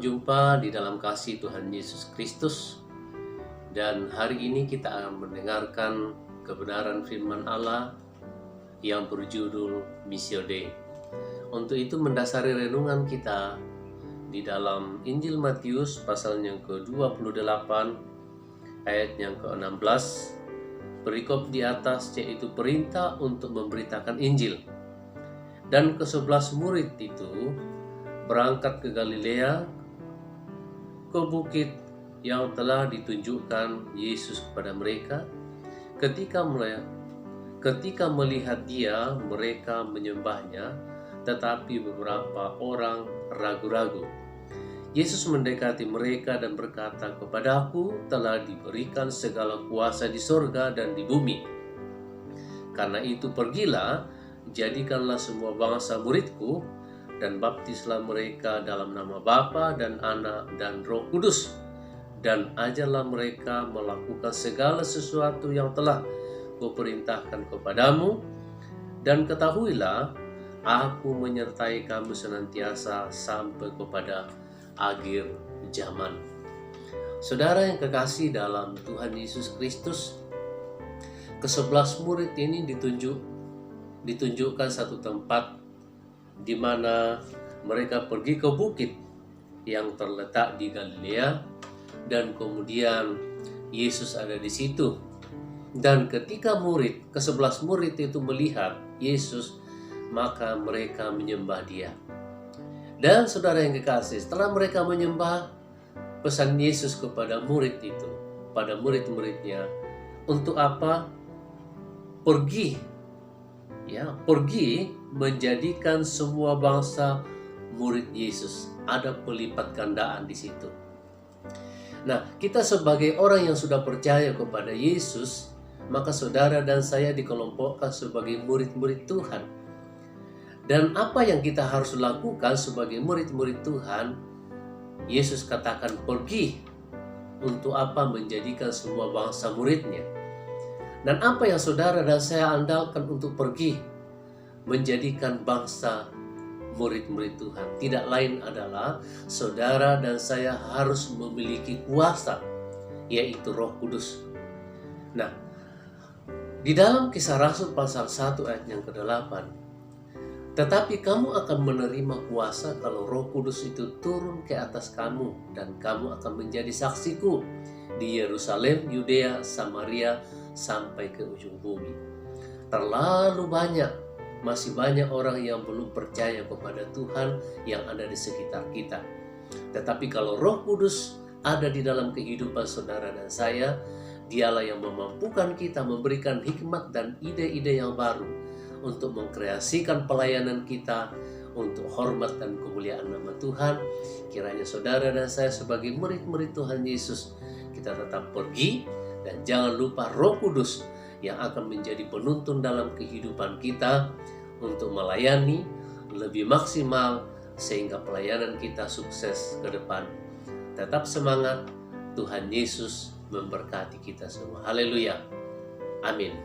jumpa di dalam kasih Tuhan Yesus Kristus. Dan hari ini kita akan mendengarkan kebenaran firman Allah yang berjudul Missio Dei. Untuk itu mendasari renungan kita di dalam Injil Matius pasal yang ke-28 ayat yang ke-16, perikop di atas yaitu perintah untuk memberitakan Injil. Dan ke-11 murid itu berangkat ke Galilea, ke bukit yang telah ditunjukkan Yesus kepada mereka. Ketika melihat Dia, mereka menyembahnya, tetapi beberapa orang ragu-ragu. Yesus mendekati mereka dan berkata, "Kepadaku telah diberikan segala kuasa di sorga dan di bumi. Karena itu pergilah, jadikanlah semua bangsa muridku, dan baptislah mereka dalam nama Bapa dan Anak dan Roh Kudus, dan ajarlah mereka melakukan segala sesuatu yang telah kuperintahkan kepadamu, dan ketahuilah, aku menyertai kamu senantiasa sampai kepada akhir zaman." Saudara yang kekasih dalam Tuhan Yesus Kristus, ke-11 murid ini ditunjukkan satu tempat di mana mereka pergi ke bukit yang terletak di Galilea, dan kemudian Yesus ada di situ. Dan ketika ke-11 murid itu melihat Yesus, maka mereka menyembah Dia. Dan saudara yang kekasih, setelah mereka menyembah, pesan Yesus kepada murid itu, pada murid-muridnya, untuk apa? Pergi menjadikan semua bangsa murid Yesus. Ada pelipat gandaan di situ. Nah, kita sebagai orang yang sudah percaya kepada Yesus, maka saudara dan saya dikelompokkan sebagai murid-murid Tuhan. Dan apa yang kita harus lakukan sebagai murid-murid Tuhan? Yesus katakan pergi. Untuk apa? Menjadikan semua bangsa muridnya. Dan apa yang saudara dan saya andalkan untuk pergi menjadikan bangsa murid-murid Tuhan? Tidak lain adalah saudara dan saya harus memiliki kuasa, yaitu Roh Kudus. Nah, di dalam Kisah Rasul pasal 1 ayat yang ke-8, "Tetapi kamu akan menerima kuasa kalau Roh Kudus itu turun ke atas kamu, dan kamu akan menjadi saksiku di Yerusalem, Yudea, Samaria, sampai ke ujung bumi." Masih banyak orang yang belum percaya kepada Tuhan yang ada di sekitar kita. Tetapi kalau Roh Kudus ada di dalam kehidupan saudara dan saya, Dialah yang memampukan kita, memberikan hikmat dan ide-ide yang baru untuk mengkreasikan pelayanan kita untuk hormat dan kemuliaan nama Tuhan. Kiranya saudara dan saya sebagai murid-murid Tuhan Yesus, kita tetap pergi, dan jangan lupa Roh Kudus yang akan menjadi penuntun dalam kehidupan kita untuk melayani lebih maksimal sehingga pelayanan kita sukses ke depan. Tetap semangat, Tuhan Yesus memberkati kita semua. Haleluya. Amin.